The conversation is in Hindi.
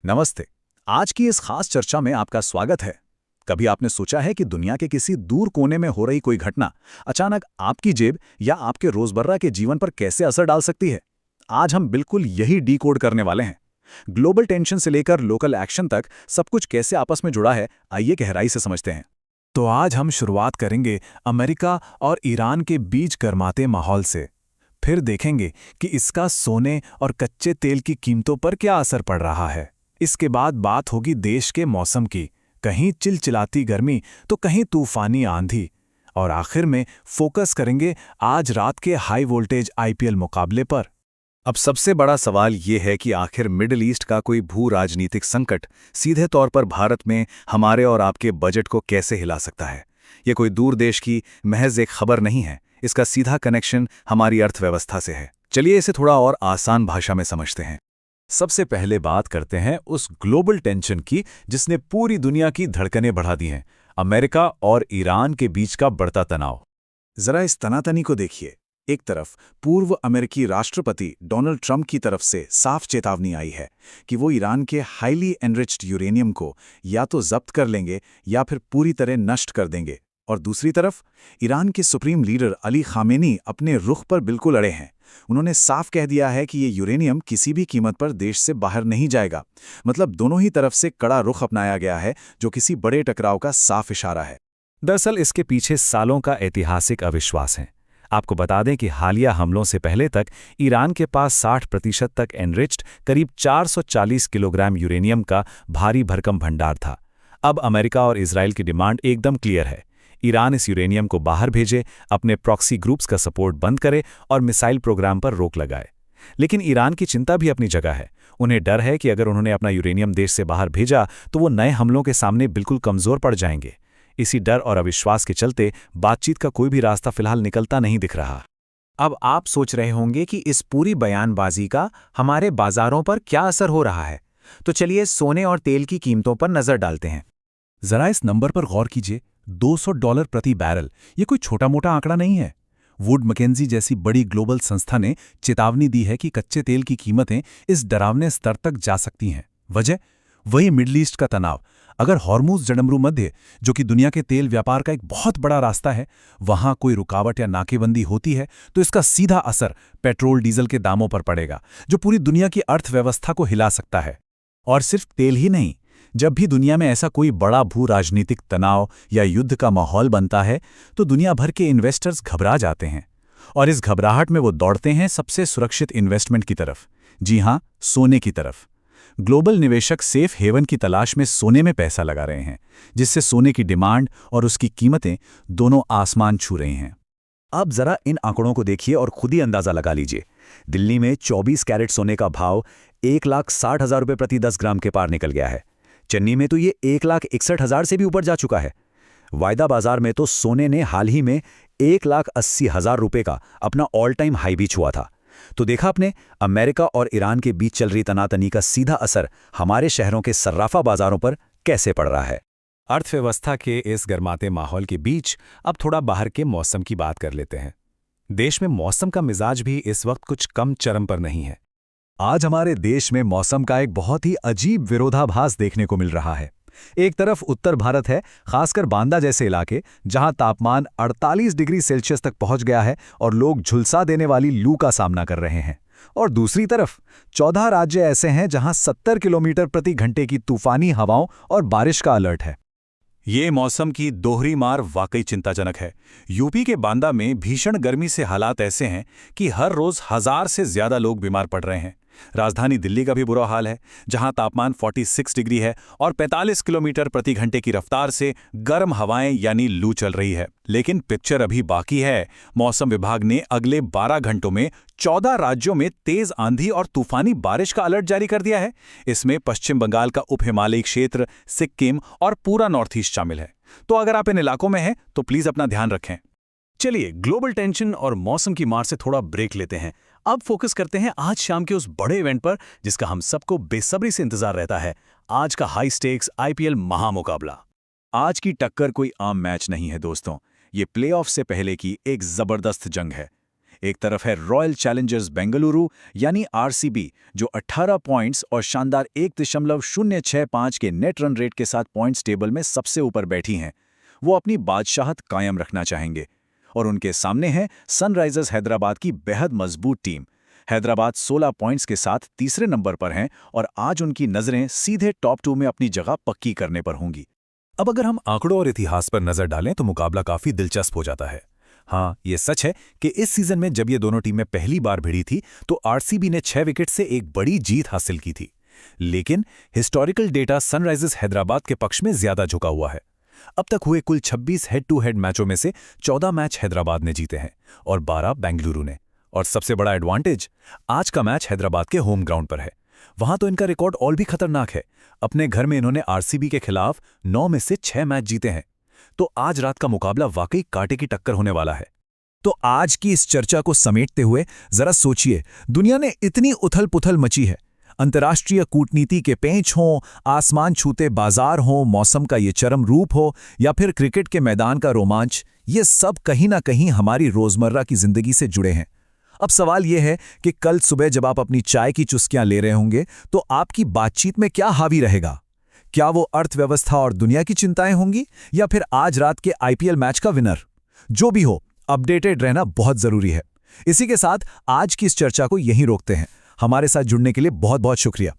नमस्ते। आज की इस खास चर्चा में आपका स्वागत है। कभी आपने सोचा है कि दुनिया के किसी दूर कोने में हो रही कोई घटना अचानक आपकी जेब या आपके रोजमर्रा के जीवन पर कैसे असर डाल सकती है? आज हम बिल्कुल यही डीकोड करने वाले हैं। ग्लोबल टेंशन से लेकर लोकल एक्शन तक सब कुछ कैसे आपस में जुड़ा है, आइए गहराई से समझते हैं। तो आज हम शुरुआत करेंगे अमेरिका और ईरान के बीच गर्माते माहौल से। फिर देखेंगे कि इसका सोने और कच्चे तेल की कीमतों पर क्या असर पड़ रहा है। इसके बाद बात होगी देश के मौसम की, कहीं चिलचिलाती गर्मी तो कहीं तूफानी आंधी। और आखिर में फोकस करेंगे आज रात के हाई वोल्टेज आईपीएल मुकाबले पर। अब सबसे बड़ा सवाल ये है कि आखिर मिडिल ईस्ट का कोई भू राजनीतिक संकट सीधे तौर पर भारत में हमारे और आपके बजट को कैसे हिला सकता है। ये कोई दूर देश की महज एक खबर नहीं है, इसका सीधा कनेक्शन हमारी अर्थव्यवस्था से है। चलिए इसे थोड़ा और आसान भाषा में समझते हैं। सबसे पहले बात करते हैं उस ग्लोबल टेंशन की जिसने पूरी दुनिया की धड़कनें बढ़ा दी हैं, अमेरिका और ईरान के बीच का बढ़ता तनाव। जरा इस तनातनी को देखिए। एक तरफ पूर्व अमेरिकी राष्ट्रपति डोनाल्ड ट्रंप की तरफ से साफ चेतावनी आई है कि वो ईरान के हाईली एनरिच्ड यूरेनियम को या तो जब्त कर लेंगे या फिर पूरी तरह नष्ट कर देंगे। और दूसरी तरफ ईरान के सुप्रीम लीडर अली खामेनी अपने रुख पर बिल्कुल अड़े हैं। उन्होंने साफ कह दिया है कि ये यूरेनियम किसी भी कीमत पर देश से बाहर नहीं जाएगा। मतलब दोनों ही तरफ से कड़ा रुख अपनाया गया है, जो किसी बड़े टकराव का साफ इशारा है। दरअसल इसके पीछे सालों का ऐतिहासिक अविश्वास है। आपको बता दें कि हालिया हमलों से पहले तक ईरान के पास 60% तक एनरिच्ड करीब 440 किलोग्राम यूरेनियम का भारी भरकम भंडार था। अब अमेरिका और इजराइल की डिमांड एकदम क्लियर है। ईरान इस यूरेनियम को बाहर भेजे, अपने प्रॉक्सी ग्रुप्स का सपोर्ट बंद करे और मिसाइल प्रोग्राम पर रोक लगाए। लेकिन ईरान की चिंता भी अपनी जगह है। उन्हें डर है कि अगर उन्होंने अपना यूरेनियम देश से बाहर भेजा तो वो नए हमलों के सामने बिल्कुल कमजोर पड़ जाएंगे। इसी डर और अविश्वास के चलते बातचीत का कोई भी रास्ता फिलहाल निकलता नहीं दिख रहा। अब आप सोच रहे होंगे कि इस पूरी बयानबाजी का हमारे बाजारों पर क्या असर हो रहा है। तो चलिए सोने और तेल की कीमतों पर नजर डालते हैं। जरा इस नंबर पर गौर कीजिए, $200 प्रति बैरल। ये कोई छोटा मोटा आंकड़ा नहीं है। वुड मैकेंजी जैसी बड़ी ग्लोबल संस्था ने चेतावनी दी है कि कच्चे तेल की कीमतें इस डरावने स्तर तक जा सकती हैं। वजह वही मिडल ईस्ट का तनाव। अगर हॉर्मुज जडमरू मध्य, जो कि दुनिया के तेल व्यापार का एक बहुत बड़ा रास्ता है, वहां कोई रुकावट या नाकेबंदी होती है तो इसका सीधा असर पेट्रोल डीजल के दामों पर पड़ेगा, जो पूरी दुनिया की अर्थव्यवस्था को हिला सकता है। और सिर्फ तेल ही नहीं, जब भी दुनिया में ऐसा कोई बड़ा भू राजनीतिक तनाव या युद्ध का माहौल बनता है तो दुनिया भर के इन्वेस्टर्स घबरा जाते हैं। और इस घबराहट में वो दौड़ते हैं सबसे सुरक्षित इन्वेस्टमेंट की तरफ। जी हां, सोने की तरफ। ग्लोबल निवेशक सेफ हेवन की तलाश में सोने में पैसा लगा रहे हैं, जिससे सोने की डिमांड और उसकी कीमतें दोनों आसमान छू रही हैं। अब जरा इन आंकड़ों को देखिए और खुद ही अंदाजा लगा लीजिए। दिल्ली में 24 कैरेट सोने का भाव 1,60,000 रुपये प्रति 10 ग्राम के पार निकल गया है। चेन्नई में तो ये 1,61,000 से भी ऊपर जा चुका है। वायदा बाजार में तो सोने ने हाल ही में 1,80,000 रुपये का अपना ऑल टाइम हाई भी छुआ था। तो देखा आपने, अमेरिका और ईरान के बीच चल रही तनातनी का सीधा असर हमारे शहरों के सर्राफा बाजारों पर कैसे पड़ रहा है। अर्थव्यवस्था के इस गर्माते माहौल के बीच अब थोड़ा बाहर के मौसम की बात कर लेते हैं। देश में मौसम का मिजाज भी इस वक्त कुछ कम चरम पर नहीं है। आज हमारे देश में मौसम का एक बहुत ही अजीब विरोधाभास देखने को मिल रहा है। एक तरफ उत्तर भारत है, खासकर बांदा जैसे इलाके, जहां तापमान 48 डिग्री सेल्सियस तक पहुंच गया है और लोग झुलसा देने वाली लू का सामना कर रहे हैं। और दूसरी तरफ 14 राज्य ऐसे हैं जहां 70 किलोमीटर प्रति घंटे की तूफानी हवाओं और बारिश का अलर्ट है। ये मौसम की दोहरी मार वाकई चिंताजनक है। यूपी के बांदा में भीषण गर्मी से हालात ऐसे हैं कि हर रोज 1000 से ज्यादा लोग बीमार पड़ रहे हैं। राजधानी दिल्ली का भी बुरा हाल है, जहां तापमान 46 डिग्री है और 45 किलोमीटर प्रति घंटे की रफ्तार से गर्म हवाएं यानी लू चल रही है। लेकिन पिक्चर अभी बाकी है। मौसम विभाग ने अगले 12 घंटों में 14 राज्यों में तेज आंधी और तूफानी बारिश का अलर्ट जारी कर दिया है। इसमें पश्चिम बंगाल का उप हिमालयी क्षेत्र, सिक्किम और पूरा नॉर्थ ईस्ट शामिल है। तो अगर आप इन इलाकों में हैं तो प्लीज अपना ध्यान रखें। चलिए ग्लोबल टेंशन और मौसम की मार से थोड़ा ब्रेक लेते हैं। अब फोकस करते हैं आज शाम के उस बड़े इवेंट पर जिसका हम सबको बेसब्री से इंतजार रहता है, आज का हाई स्टेक्स आईपीएल महामुकाबला। आज की टक्कर कोई आम मैच नहीं है दोस्तों, ये प्लेऑफ से पहले की एक जबरदस्त जंग है। एक तरफ है रॉयल चैलेंजर्स बेंगलुरु यानी आरसीबी, जो 18 पॉइंट्स और शानदार 1.065 के नेट रन रेट के साथ पॉइंट्स टेबल में सबसे ऊपर बैठी हैं। वो अपनी बादशाहत कायम रखना चाहेंगे। और उनके सामने है सनराइजर्स हैदराबाद की बेहद मजबूत टीम। हैदराबाद 16 पॉइंट्स के साथ तीसरे नंबर पर हैं और आज उनकी नजरें सीधे टॉप 2 में अपनी जगह पक्की करने पर होंगी। अब अगर हम आंकड़ों और इतिहास पर नजर डालें तो मुकाबला काफी दिलचस्प हो जाता है। हाँ, ये सच है कि इस सीजन में जब ये दोनों टीमें पहली बार भिड़ी थी तो आरसीबी ने 6 विकेट से एक बड़ी जीत हासिल की थी। लेकिन हिस्टोरिकल डेटा सनराइजर्स हैदराबाद के पक्ष में ज्यादा झुका हुआ है। अब तक हुए कुल 26 हेड टू हेड मैचों में से 14 मैच हैदराबाद ने जीते हैं और 12 बेंगलुरु ने। और सबसे बड़ा एडवांटेज, आज का मैच हैदराबाद के होम ग्राउंड पर है। वहां तो इनका रिकॉर्ड और भी खतरनाक है। अपने घर में इन्होंने आरसीबी के खिलाफ 9 में से 6 मैच जीते हैं। तो आज रात का मुकाबला वाकई कांटे की टक्कर होने वाला है। तो आज की इस चर्चा को समेटते हुए जरा सोचिए, दुनिया ने इतनी उथल-पुथल मची है। अंतर्राष्ट्रीय कूटनीति के पेंच हों, आसमान छूते बाजार हों, मौसम का ये चरम रूप हो या फिर क्रिकेट के मैदान का रोमांच, ये सब कहीं ना कहीं हमारी रोजमर्रा की जिंदगी से जुड़े हैं। अब सवाल यह है कि कल सुबह जब आप अपनी चाय की चुस्कियां ले रहे होंगे तो आपकी बातचीत में क्या हावी रहेगा? क्या वो अर्थव्यवस्था और दुनिया की चिंताएं होंगी या फिर आज रात के आईपीएल मैच का विनर? जो भी हो, अपडेटेड रहना बहुत जरूरी है। इसी के साथ आज की इस चर्चा को यहीं रोकते हैं। हमारे साथ जुड़ने के लिए बहुत बहुत शुक्रिया।